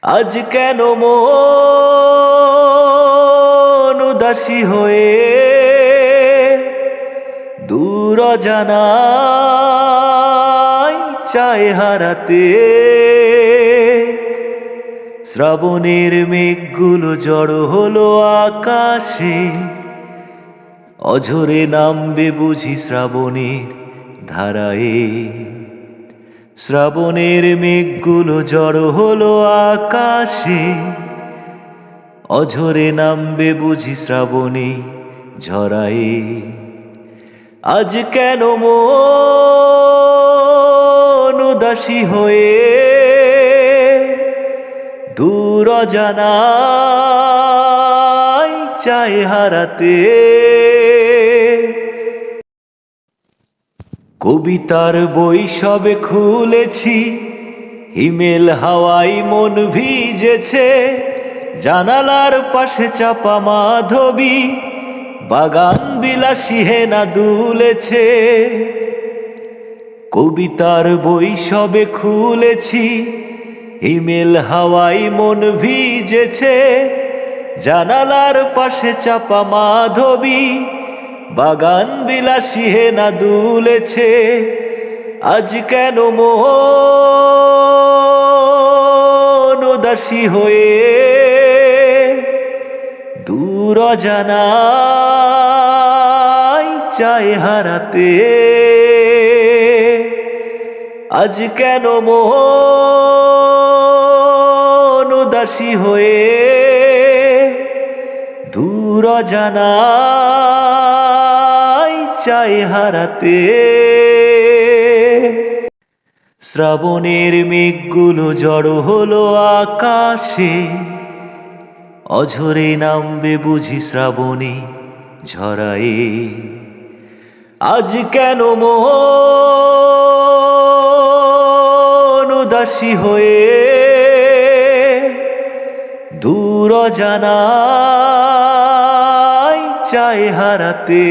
আজ কেন মন উদাসী হয়ে দূর অজানায় চায় হারাতে। শ্রাবণের মেঘগুলো জড়ো হলো আকাশে, অঝরে নামবে বুঝি শ্রাবণের ধারায়। শ্রাবণের মেঘগুলো জড়ো হলো আকাশে, অঝরে নামবে বুঝি শ্রাবণে ঝরায়ে। আজ কেন মন উদাসী হয়ে দূর অজানায় চায় হারাতে। কবিতার বই সবে খুলেছি, হিমেল হাওয়ায় মন ভিজেছে। জানালার পাশে চাপা মাধবী, বাগান বিলাসী হেনা দুলেছে। কবিতার বই সবে খুলেছি, হিমেল হাওয়ায় মন ভিজেছে। জানালার পাশে চাপা মাধবী, বাগান বিলাসী হেনা দুলেছে। আজ কেন মন উদাসী হয়ে দূর অজানায় চায় হারাতে। আজ কেন মন উদাসী হয়ে দূর অজানায় চায় হারাতে। শ্রাবণের মেঘগুলো জড়ো হলো আকাশে, অঝরে নামবে বুঝি শ্রাবণে ঝরায়ে। আজ কেন মন উদাসী হয়ে দূর অজানায় চায় হারাতে।